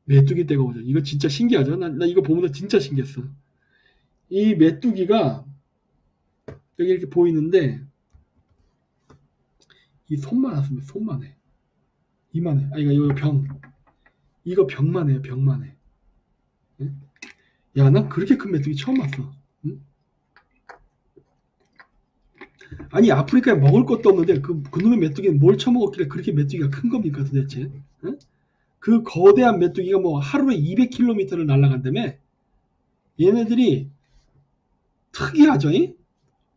메뚜기 떼가 오죠. 이거 진짜 신기하죠? 나 이거 보면서 진짜 신기했어. 이 메뚜기가 여기 이렇게 보이는데 이 손만 왔습니다. 손만 해. 이만해. 아 이거 병. 이거 병만 해요. 병만 해. 응? 야, 난 그렇게 큰 메뚜기 처음 봤어. 응? 아니 아프리카에 먹을 것도 없는데 그놈의 메뚜기는 뭘 처먹었길래 그렇게 메뚜기가 큰 겁니까 도대체? 응? 그 거대한 메뚜기가 뭐 하루에 200km를 날아간다며? 얘네들이 특이하죠?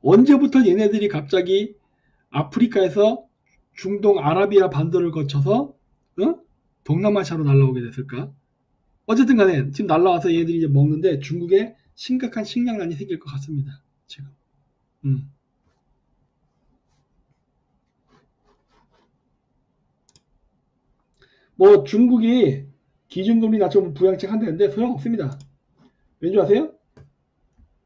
언제부터 얘네들이 갑자기 아프리카에서 중동 아라비아 반도를 거쳐서 동남아시아로 날아오게 됐을까? 어쨌든 간에 지금 날아와서 얘네들이 이제 먹는데 중국에 심각한 식량난이 생길 것 같습니다. 지금. 뭐 중국이 기준금리 낮춰면 부양책 한다는데 소용없습니다. 왠지 아세요?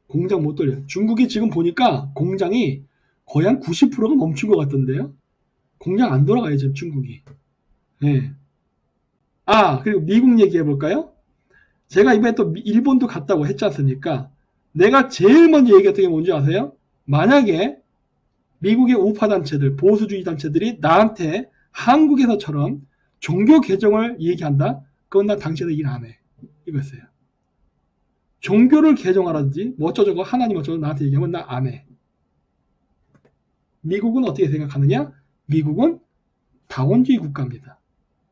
공장 못 돌려요. 중국이 지금 보니까 공장이 거의 한 90%가 멈춘 것 같던데요. 공장 안 돌아가요 지금 중국이. 네. 아 그리고 미국 얘기해 볼까요? 제가 이번에 또 일본도 갔다고 했지 않습니까? 내가 제일 먼저 얘기했던 게 뭔지 아세요? 만약에 미국의 우파 단체들, 보수주의 단체들이 나한테 한국에서처럼 종교 개정을 얘기한다? 그건 나 당신은 일 안 해. 이거였어요. 종교를 개정하라든지 뭐 어쩌저쩌고 하나님 어쩌고 나한테 얘기하면 나 안 해. 미국은 어떻게 생각하느냐? 미국은 다원주의 국가입니다.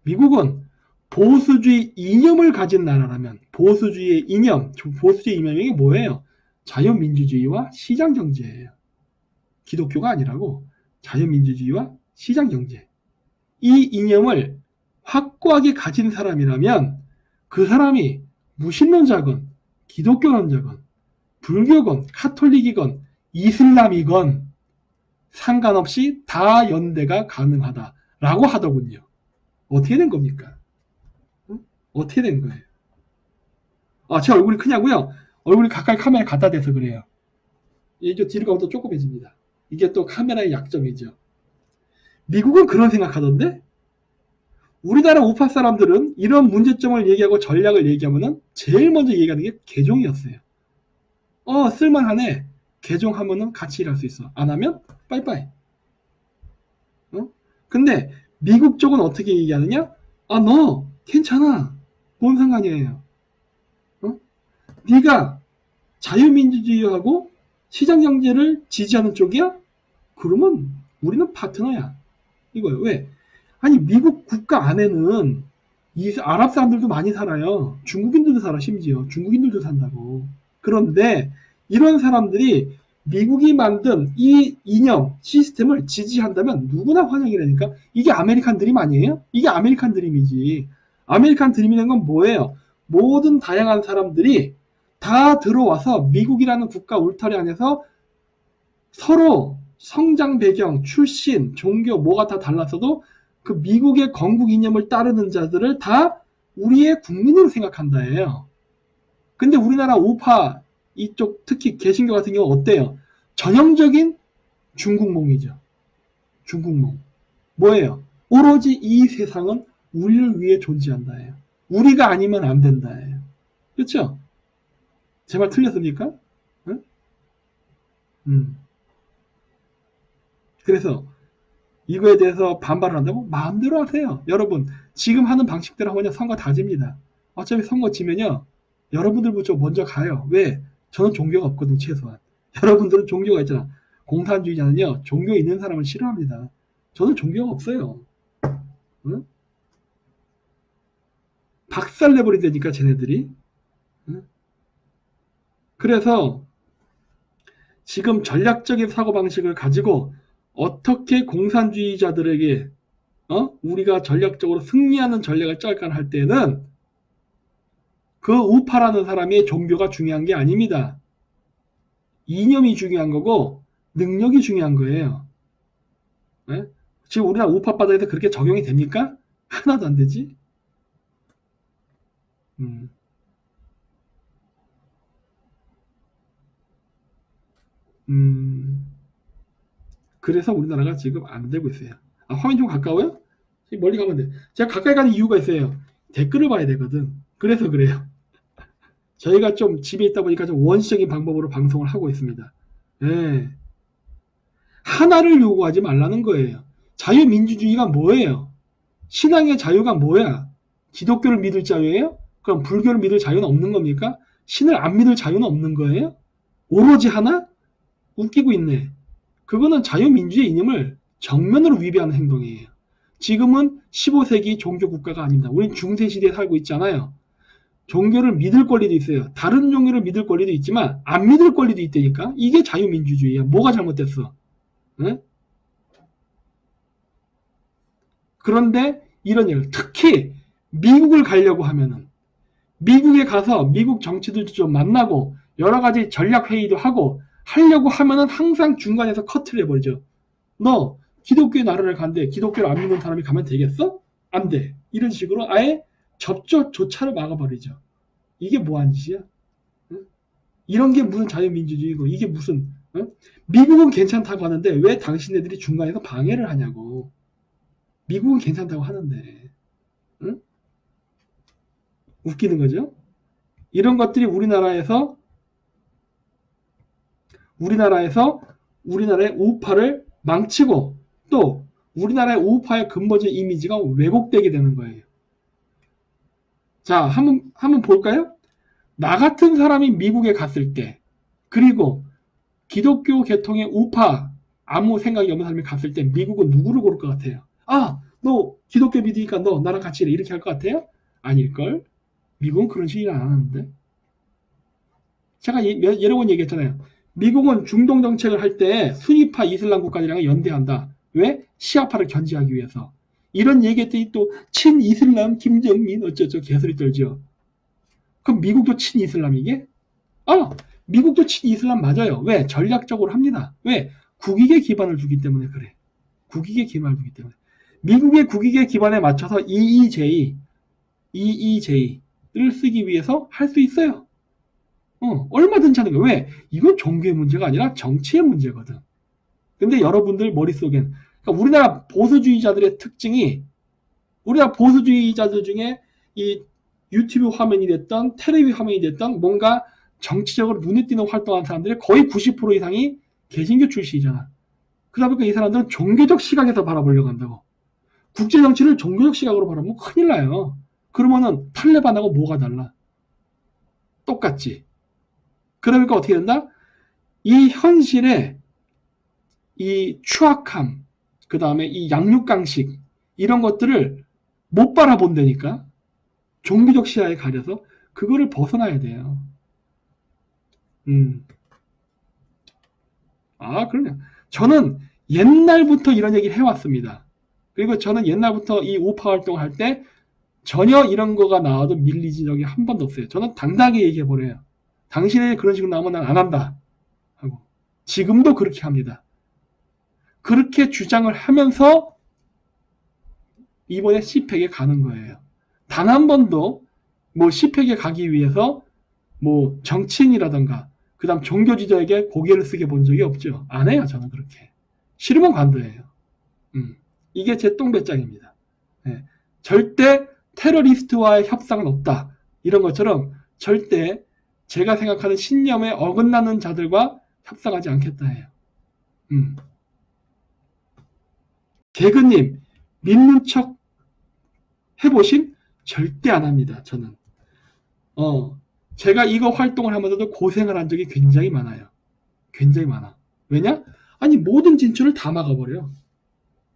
미국은 보수주의 이념을 가진 나라라면 보수주의의 이념, 보수주의 이념이 뭐예요? 자유민주주의와 시장경제예요. 기독교가 아니라고 자유민주주의와 시장경제. 이 이념을 확고하게 가진 사람이라면 그 사람이 무신론자건 기독교론자건 불교건 카톨릭이건 이슬람이건 상관없이 다 연대가 가능하다라고 하더군요. 어떻게 된 겁니까? 어떻게 된 거예요? 아, 제 얼굴이 크냐고요? 얼굴이 가까이 카메라에 갖다 대서 그래요. 이게 뒤로 가면 또 조그매집니다. 이게 또 카메라의 약점이죠. 미국은 그런 생각하던데 우리나라 우파 사람들은 이런 문제점을 얘기하고 전략을 얘기하면은 제일 먼저 얘기하는 게 개종이었어요. 쓸만하네. 개종하면은 같이 일할 수 있어. 안 하면 빠이빠이. 근데 미국 쪽은 어떻게 얘기하느냐? 아, 너 괜찮아. 뭔 상관이에요. 네가 자유민주주의하고 시장경제를 지지하는 쪽이야? 그러면 우리는 파트너야. 이거예요. 왜? 아니 미국 국가 안에는 이 아랍 사람들도 많이 살아요. 중국인들도 살아 심지어. 중국인들도 산다고. 그런데 이런 사람들이 미국이 만든 이 이념, 시스템을 지지한다면 누구나 환영이라니까. 이게 아메리칸 드림 아니에요? 이게 아메리칸 드림이지. 아메리칸 드림이라는 건 뭐예요? 모든 다양한 사람들이 다 들어와서 미국이라는 국가 울타리 안에서 서로 성장 배경, 출신, 종교 뭐가 다 달랐어도 그 미국의 건국 이념을 따르는 자들을 다 우리의 국민으로 생각한다예요. 근데 우리나라 우파 이쪽 특히 개신교 같은 경우 어때요? 전형적인 중국몽이죠. 중국몽. 뭐예요? 오로지 이 세상은 우리를 위해 존재한다예요. 우리가 아니면 안 된다예요. 그렇죠? 제 말 틀렸습니까? 응? 그래서 이거에 대해서 반발을 한다고? 마음대로 하세요. 여러분, 지금 하는 방식대로 하면 선거 다 집니다. 어차피 선거 지면요, 여러분들부터 먼저 가요. 왜? 저는 종교가 없거든, 최소한. 여러분들은 종교가 있잖아. 공산주의자는요, 종교 있는 사람을 싫어합니다. 저는 종교가 없어요. 응? 박살내버리다니까, 쟤네들이. 응? 그래서 지금 전략적인 사고방식을 가지고 어떻게 공산주의자들에게 우리가 전략적으로 승리하는 전략을 짤까 할 때는 그 우파라는 사람의 종교가 중요한 게 아닙니다. 이념이 중요한 거고 능력이 중요한 거예요. 네? 지금 우리나라 우파 바닥에서 그렇게 적용이 됩니까? 하나도 안 되지. 음. 그래서 우리나라가 지금 안 되고 있어요. 아, 화면 좀 가까워요? 멀리 가면 돼. 제가 가까이 가는 이유가 있어요. 댓글을 봐야 되거든. 그래서 그래요. 저희가 좀 집에 있다 보니까 좀 원시적인 방법으로 방송을 하고 있습니다. 예. 하나를 요구하지 말라는 거예요. 자유민주주의가 뭐예요? 신앙의 자유가 뭐야? 기독교를 믿을 자유예요? 그럼 불교를 믿을 자유는 없는 겁니까? 신을 안 믿을 자유는 없는 거예요? 오로지 하나? 웃기고 있네. 그거는 자유민주의 이념을 정면으로 위배하는 행동이에요. 지금은 15세기 종교국가가 아닙니다. 우린 중세시대에 살고 있잖아요. 종교를 믿을 권리도 있어요. 다른 종교를 믿을 권리도 있지만 안 믿을 권리도 있다니까. 이게 자유민주주의야. 뭐가 잘못됐어? 응? 그런데 이런 일, 특히 미국을 가려고 하면은 미국에 가서 미국 정치들도 좀 만나고 여러 가지 전략 회의도 하고 하려고 하면은 항상 중간에서 커트를 해버리죠. 너 기독교의 나라를 간대. 기독교를 안 믿는 사람이 가면 되겠어? 안 돼. 이런 식으로 아예 접촉조차를 막아버리죠. 이게 뭐한 짓이야? 응? 이런 게 무슨 자유민주주의고 이게 무슨 응? 미국은 괜찮다고 하는데 왜 당신네들이 중간에서 방해를 하냐고. 미국은 괜찮다고 하는데 응? 웃기는 거죠. 이런 것들이 우리나라의 우파를 망치고 또 우리나라의 우파의 근본적 이미지가 왜곡되게 되는 거예요. 자, 한번 볼까요? 나 같은 사람이 미국에 갔을 때 그리고 기독교 계통의 우파 아무 생각이 없는 사람이 갔을 때 미국은 누구를 고를 것 같아요? 아, 너 기독교 믿으니까 너 나랑 같이 이래 이렇게 할 것 같아요? 아닐걸? 미국은 그런 식으로 안 하는데. 제가 여러 번 얘기했잖아요. 미국은 중동 정책을 할 때 순위파 이슬람 국가들이랑 연대한다. 왜? 시아파를 견제하기 위해서. 이런 얘기했더니 또 친이슬람 김정민 어쩌죠 개소리 떨죠. 그럼 미국도 친이슬람이게? 아, 미국도 친이슬람 맞아요. 왜? 전략적으로 합니다. 왜? 국익에 기반을 두기 때문에 그래. 국익에 기반을 두기 때문에. 미국의 국익의 기반에 맞춰서 EEJ를 쓰기 위해서 할 수 있어요. 얼마든지 하는 거예요. 왜? 이건 종교의 문제가 아니라 정치의 문제거든. 근데 여러분들 머릿속엔 그러니까 우리나라 보수주의자들의 특징이 우리나라 보수주의자들 중에 이 유튜브 화면이 됐던 텔레비 화면이 됐던 뭔가 정치적으로 눈에 띄는 활동하는 사람들의 거의 90% 이상이 개신교 출신이잖아. 그러다 보니까 이 사람들은 종교적 시각에서 바라보려고 한다고. 국제정치를 종교적 시각으로 바라보면 큰일 나요. 그러면은 탈레반하고 뭐가 달라? 똑같지. 그러니까 어떻게 된다? 이 현실에 이 추악함, 그 다음에 이 양육강식 이런 것들을 못 바라본다니까. 종교적 시야에 가려서 그거를 벗어나야 돼요. 그럼요. 저는 옛날부터 이런 얘기를 해왔습니다. 그리고 저는 옛날부터 이 우파 활동을 할 때 전혀 이런 거가 나와도 밀리진 적이 한 번도 없어요. 저는 당당하게 얘기해버려요. 당신이 그런 식으로 나오면 난 안 한다. 하고. 지금도 그렇게 합니다. 그렇게 주장을 하면서 이번에 CPEC에 가는 거예요. 단 한 번도 뭐 CPEC에 가기 위해서 뭐 정치인이라던가 그 다음 종교 지도에게 고개를 쓰게 본 적이 없죠. 안 해요. 저는 그렇게. 싫으면 관둬예요. 이게 제 똥배짱입니다. 네. 절대 테러리스트와의 협상은 없다. 이런 것처럼 절대 제가 생각하는 신념에 어긋나는 자들과 협상하지 않겠다 해요. 개그님, 믿는 척 해보신? 절대 안 합니다. 저는. 제가 이거 활동을 하면서도 고생을 한 적이 굉장히 많아요. 굉장히 많아. 왜냐? 아니 모든 진출을 다 막아버려.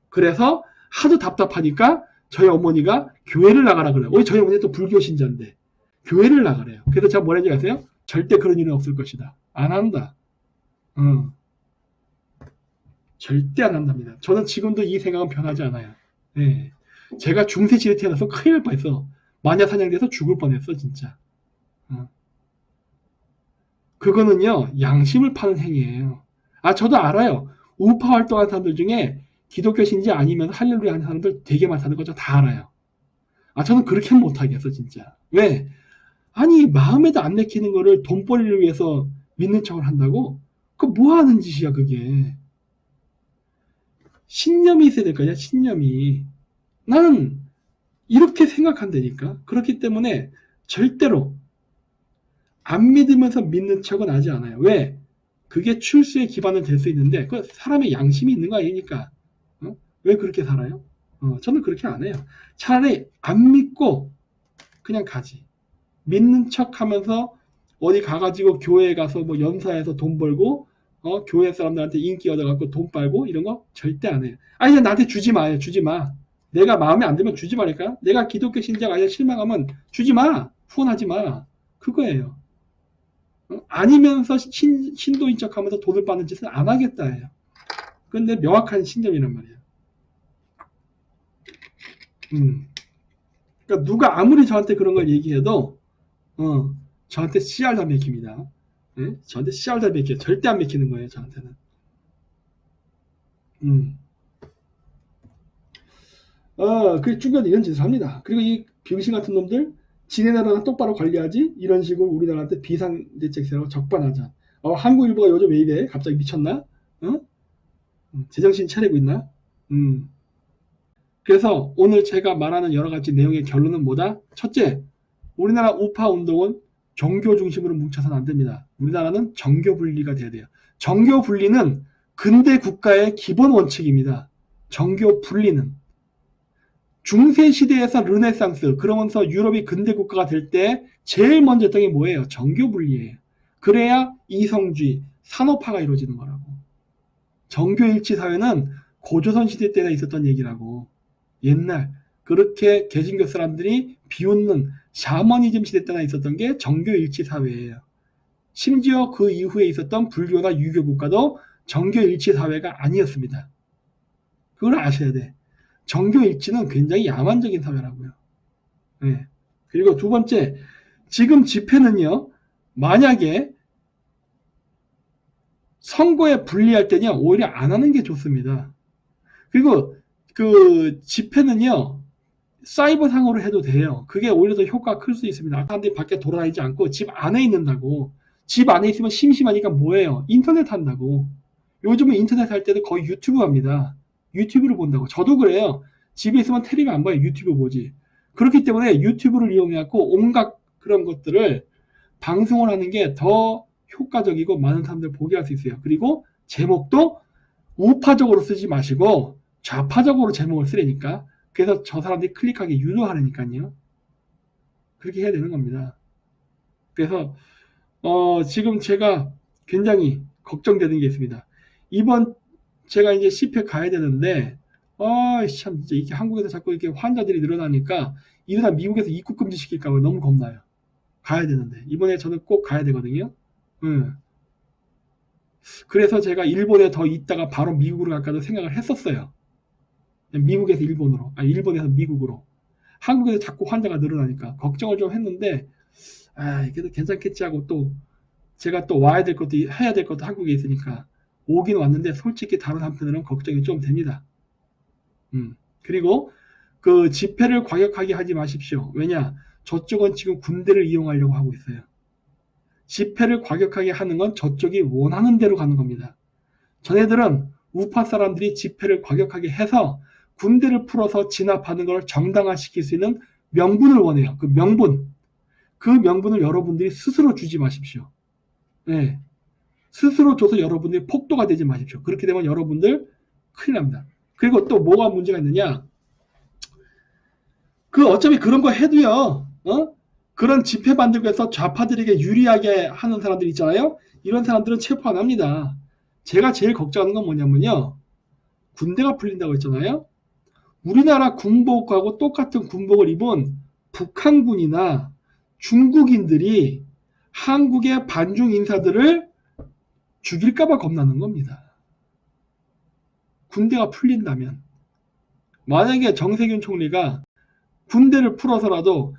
그래서 하도 답답하니까 저희 어머니가 교회를 나가라 그래요. 저희 어머니 또 불교 신자인데 교회를 나가래요. 그래서 제가 뭐라 했는지 아세요? 절대 그런 일은 없을 것이다. 안 한다. 절대 안 한답니다. 저는 지금도 이 생각은 변하지 않아요. 네. 제가 중세시대에 태어나서 큰일 날 뻔했어. 마녀 사냥돼서 죽을 뻔했어 진짜. 그거는요 양심을 파는 행위예요. 저도 알아요. 우파 활동하는 사람들 중에 기독교 신자 아니면 할렐루야 하는 사람들 되게 많다는 거 저 다 알아요. 저는 그렇게 못하겠어 진짜. 왜? 아니 마음에도 안 내키는 거를 돈벌이를 위해서 믿는 척을 한다고? 그 뭐 하는 짓이야 그게. 신념이 있어야 될 거 아니야 신념이. 나는 이렇게 생각한다니까. 그렇기 때문에 절대로 안 믿으면서 믿는 척은 하지 않아요. 왜? 그게 출수의 기반은 될 수 있는데 그 사람의 양심이 있는 거 아니니까. 왜 그렇게 살아요? 저는 그렇게 안 해요. 차라리 안 믿고 그냥 가지. 믿는 척 하면서 어디 가가지고 교회에 가서 뭐 연사해서 돈 벌고 교회 사람들한테 인기 얻어갖고 돈 빨고 이런 거 절대 안 해요. 아니 나한테 주지 마요. 주지 마. 내가 마음에 안 들면 주지 말까? 내가 기독교 신자가 아니라 실망하면 주지 마. 후원하지 마. 그거예요. 아니면서 신도인 척 하면서 돈을 받는 짓은 안 하겠다예요. 근데 명확한 신념이란 말이에요. 그러니까 누가 아무리 저한테 그런 걸 얘기해도 저한테 씨알 다 맥힙니다. 네? 저한테 씨알 다 맥혀요. 절대 안 맥히는 거예요. 저한테는. 그게 중요한 이런 짓을 합니다. 그리고 이 병신 같은 놈들 지네 나라는 똑바로 관리하지 이런 식으로 우리나라한테 비상대책세라고 적반하자. 한국일보가 요즘 왜 이래? 갑자기 미쳤나? 제정신 차리고 있나? 그래서 오늘 제가 말하는 여러 가지 내용의 결론은 뭐다? 첫째, 우리나라 우파 운동은 종교 중심으로 뭉쳐서는 안 됩니다. 우리나라는 정교 분리가 돼야 돼요. 정교 분리는 근대 국가의 기본 원칙입니다. 정교 분리는. 중세 시대에서 르네상스, 그러면서 유럽이 근대 국가가 될 때 제일 먼저 했던 게 뭐예요? 정교 분리예요. 그래야 이성주의, 산업화가 이루어지는 거라고. 정교일치 사회는 고조선 시대 때나 있었던 얘기라고. 옛날 그렇게 개신교 사람들이 비웃는 샤머니즘 시대 때나 있었던 게 정교일치 사회예요. 심지어 그 이후에 있었던 불교나 유교 국가도 정교일치 사회가 아니었습니다. 그걸 아셔야 돼. 정교일치는 굉장히 야만적인 사회라고요. 네. 그리고 두 번째, 지금 집회는요, 만약에 선거에 불리할 때는 오히려 안 하는 게 좋습니다. 그리고 그 집회는요, 사이버 상으로 해도 돼요. 그게 오히려 더 효과가 클 수 있습니다. 사람들이 밖에 돌아다니지 않고 집 안에 있는다고. 집 안에 있으면 심심하니까 뭐해요? 인터넷 한다고. 요즘은 인터넷 할 때도 거의 유튜브 합니다. 유튜브를 본다고. 저도 그래요. 집에 있으면 텔레비 안 봐요. 유튜브 보지. 그렇기 때문에 유튜브를 이용해갖고 온갖 그런 것들을 방송을 하는 게 더 효과적이고 많은 사람들 보게 할 수 있어요. 그리고 제목도 우파적으로 쓰지 마시고 좌파적으로 제목을 쓰려니까. 그래서 저 사람들이 클릭하게 유도하려니까요. 그렇게 해야 되는 겁니다. 그래서 지금 제가 굉장히 걱정되는 게 있습니다. 이번 제가 이제 CPE 가야 되는데 참 진짜 이렇게 한국에서 자꾸 이렇게 환자들이 늘어나니까 이러다 미국에서 입국 금지 시킬까 봐 너무 겁나요. 가야 되는데 이번에 저는 꼭 가야 되거든요. 그래서 제가 일본에 더 있다가 바로 미국으로 갈까도 생각을 했었어요. 미국에서 일본으로, 일본에서 미국으로. 한국에서 자꾸 환자가 늘어나니까 걱정을 좀 했는데 이게 괜찮겠지 하고 또 제가 또 와야 될 것도 해야 될 것도 한국에 있으니까 오긴 왔는데 솔직히 다른 한편으로는 걱정이 좀 됩니다. 그리고 그 집회를 과격하게 하지 마십시오. 왜냐? 저쪽은 지금 군대를 이용하려고 하고 있어요. 집회를 과격하게 하는 건 저쪽이 원하는 대로 가는 겁니다. 전애들은 우파 사람들이 집회를 과격하게 해서 군대를 풀어서 진압하는 걸 정당화시킬 수 있는 명분을 원해요. 그 명분을 여러분들이 스스로 주지 마십시오. 네. 스스로 줘서 여러분들이 폭도가 되지 마십시오. 그렇게 되면 여러분들 큰일 납니다. 그리고 또 뭐가 문제가 있느냐? 어차피 그런 거 해도요. 그런 집회 만들고 해서 좌파들에게 유리하게 하는 사람들 있잖아요. 이런 사람들은 체포 안 합니다. 제가 제일 걱정하는 건 뭐냐면요. 군대가 풀린다고 했잖아요. 우리나라 군복하고 똑같은 군복을 입은 북한군이나 중국인들이 한국의 반중 인사들을 죽일까봐 겁나는 겁니다. 군대가 풀린다면. 만약에 정세균 총리가 군대를 풀어서라도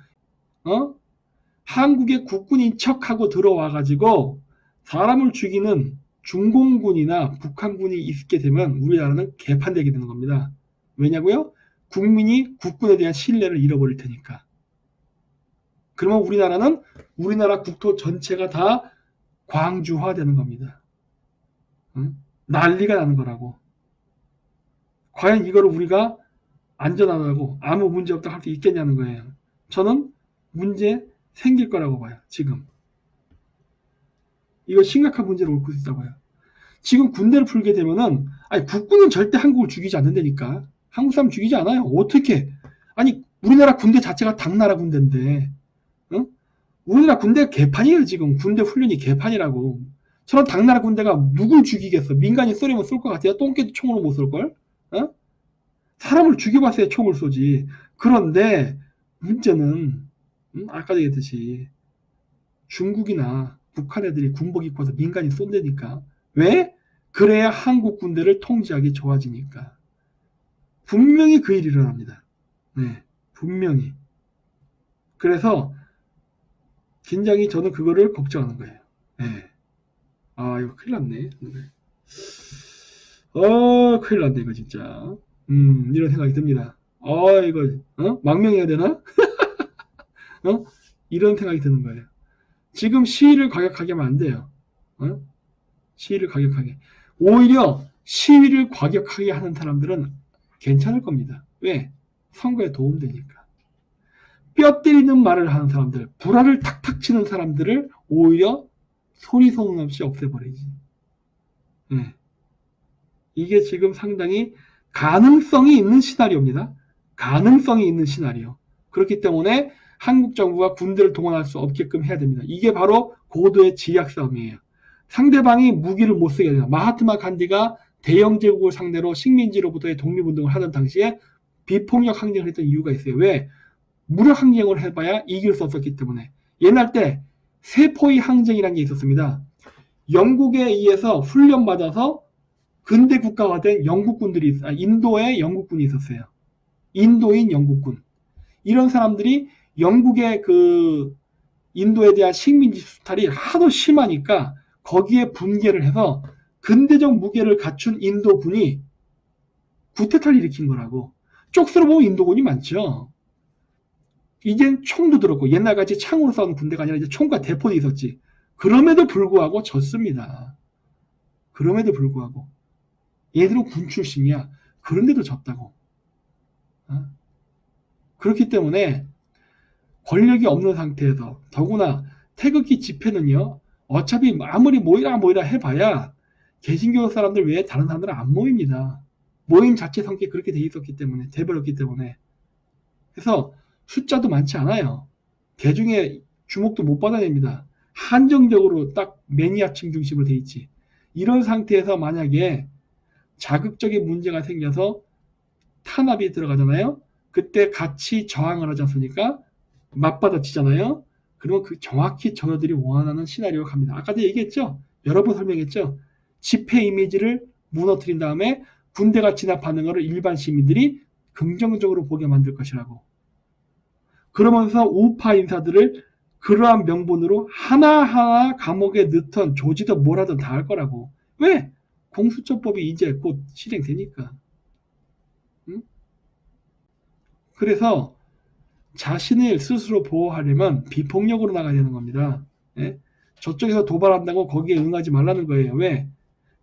한국의 국군인 척하고 들어와가지고 사람을 죽이는 중공군이나 북한군이 있게 되면 우리나라는 개판되게 되는 겁니다. 왜냐고요? 국민이 국군에 대한 신뢰를 잃어버릴 테니까. 그러면 우리나라는 우리나라 국토 전체가 다 광주화되는 겁니다. 난리가 나는 거라고. 과연 이거를 우리가 안전하다고 아무 문제 없다고 할 수 있겠냐는 거예요. 저는 문제 생길 거라고 봐요. 지금. 이거 심각한 문제로 올 수 있다고 봐요. 지금 군대를 풀게 되면은 아니 국군은 절대 한국을 죽이지 않는다니까. 한국 사람 죽이지 않아요. 어떻게? 아니 우리나라 군대 자체가 당나라 군대인데, 응? 우리나라 군대 개판이에요. 지금 군대 훈련이 개판이라고. 저런 당나라 군대가 누굴 죽이겠어? 민간인 쏘려면 쏠 것 같아요. 똥개도 총으로 못 쏠걸? 어? 사람을 죽여봤어야 총을 쏘지. 그런데 문제는 아까도 얘기했듯이 중국이나 북한 애들이 군복 입고 와서 민간인 쏜다니까. 왜? 그래야 한국 군대를 통제하기 좋아지니까. 분명히 그 일이 일어납니다. 네, 분명히. 그래서 굉장히 저는 그거를 걱정하는 거예요. 네. 아, 이거 큰일 났네. 큰일 났네, 이거 진짜. 이런 생각이 듭니다. 이거, 망명해야 되나? 이런 생각이 드는 거예요. 지금 시위를 과격하게 하면 안 돼요. 시위를 과격하게. 오히려 시위를 과격하게 하는 사람들은 괜찮을 겁니다. 왜? 선거에 도움되니까. 뼈 때리는 말을 하는 사람들, 불화를 탁탁 치는 사람들을 오히려 소리 소문 없이 없애버리지. 네. 이게 지금 상당히 가능성이 있는 시나리오입니다. 가능성이 있는 시나리오. 그렇기 때문에 한국 정부가 군대를 동원할 수 없게끔 해야 됩니다. 이게 바로 고도의 지략 싸움이에요. 상대방이 무기를 못 쓰게 됩니다. 마하트마 간디가 대영 제국을 상대로 식민지로부터의 독립운동을 하던 당시에 비폭력 항쟁을 했던 이유가 있어요. 왜? 무력 항쟁을 해봐야 이길 수 없었기 때문에. 옛날 때 세포위 항쟁이라는 게 있었습니다. 영국에 의해서 훈련받아서 근대 국가가 된 영국군들이, 인도에 영국군이 있었어요. 인도인 영국군. 이런 사람들이 영국의 그 인도에 대한 식민지 수탈이 하도 심하니까 거기에 분개를 해서 근대적 무게를 갖춘 인도군이 구테타를 일으킨 거라고. 쪽수로 보면 인도군이 많죠. 이젠 총도 들었고 옛날같이 창으로 싸우는 군대가 아니라 이제 총과 대포도 있었지. 그럼에도 불구하고 졌습니다. 그럼에도 불구하고. 얘들은 군 출신이야. 그런데도 졌다고. 그렇기 때문에 권력이 없는 상태에서 더구나 태극기 집회는요. 어차피 아무리 모이라 해봐야 개신교 사람들 외에 다른 사람들은 안 모입니다. 모임 자체 성격이 그렇게 돼 있었기 때문에, 돼버렸기 때문에. 그래서 숫자도 많지 않아요. 대중의 주목도 못 받아냅니다. 한정적으로 딱 매니아층 중심으로 돼 있지. 이런 상태에서 만약에 자극적인 문제가 생겨서 탄압이 들어가잖아요. 그때 같이 저항을 하지 않습니까? 맞받아치잖아요. 그러면 그 정확히 저들이 원하는 시나리오가 갑니다. 아까도 얘기했죠? 여러 번 설명했죠? 집회 이미지를 무너뜨린 다음에 군대가 진압하는 것을 일반 시민들이 긍정적으로 보게 만들 것이라고. 그러면서 우파 인사들을 그러한 명분으로 하나하나 감옥에 넣던 조지든 뭘 하든 다 할 거라고. 왜? 공수처법이 이제 곧 실행되니까. 응? 그래서 자신을 스스로 보호하려면 비폭력으로 나가야 되는 겁니다. 예? 저쪽에서 도발한다고 거기에 응하지 말라는 거예요. 왜?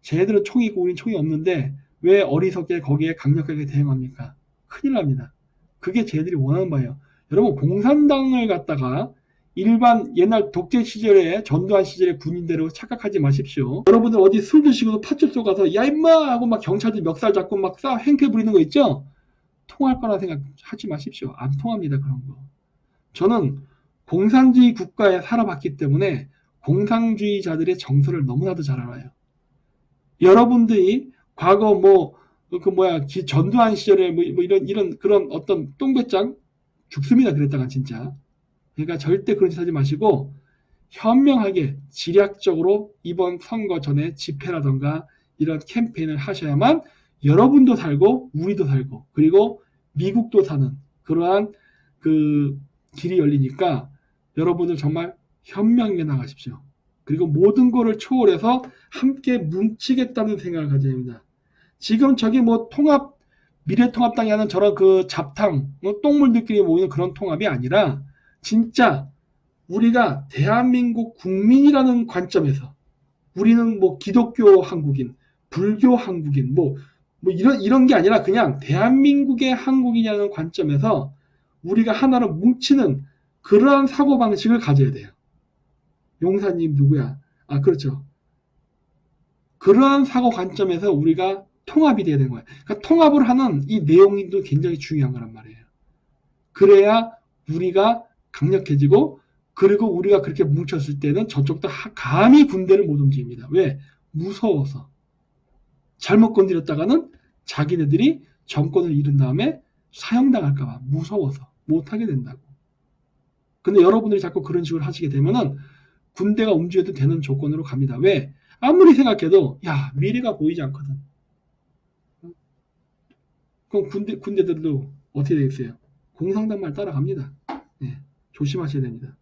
쟤네들은 총이 있고 우린 총이 없는데 왜 어리석게 거기에 강력하게 대응합니까? 큰일 납니다. 그게 쟤네들이 원하는 바예요. 여러분 공산당을 갖다가 일반 옛날 독재 시절에 전두환 시절의 군인대로 착각하지 마십시오. 여러분들 어디 술 드시고 팥집소 가서 야 임마 하고 막 경찰들 멱살 잡고 막 행패 부리는 거 있죠? 통할 거라 생각하지 마십시오. 안 통합니다. 그런 거. 저는 공산주의 국가에 살아봤기 때문에 공산주의자들의 정서를 너무나도 잘 알아요. 여러분들이 과거 전두환 시절에 이런 그런 어떤 똥배짱 죽습니다. 그랬다가 진짜. 그러니까 절대 그런 짓 하지 마시고 현명하게 지략적으로 이번 선거 전에 집회라던가 이런 캠페인을 하셔야만 여러분도 살고 우리도 살고 그리고 미국도 사는 그러한 그 길이 열리니까 여러분들 정말 현명하게 나가십시오. 그리고 모든 거를 초월해서 함께 뭉치겠다는 생각을 가져야 합니다. 지금 저기 미래통합당이 하는 저런 그 잡탕, 똥물들끼리 모이는 그런 통합이 아니라 진짜 우리가 대한민국 국민이라는 관점에서 우리는 기독교 한국인, 불교 한국인, 뭐 이런 게 아니라 그냥 대한민국의 한국이냐는 관점에서 우리가 하나로 뭉치는 그러한 사고방식을 가져야 돼요. 용사님 누구야? 아, 그렇죠. 그러한 사고 관점에서 우리가 통합이 돼야 되는 거예요. 그러니까 통합을 하는 이 내용도 굉장히 중요한 거란 말이에요. 그래야 우리가 강력해지고, 그리고 우리가 그렇게 뭉쳤을 때는 저쪽도 감히 군대를 못 움직입니다. 왜? 무서워서. 잘못 건드렸다가는 자기네들이 정권을 잃은 다음에 사형당할까봐 무서워서 못하게 된다고. 근데 여러분들이 자꾸 그런 식으로 하시게 되면은 군대가 움직여도 되는 조건으로 갑니다. 왜? 아무리 생각해도 미래가 보이지 않거든. 그럼 군대들도 어떻게 되겠어요? 공산당 말 따라갑니다. 네, 조심하셔야 됩니다.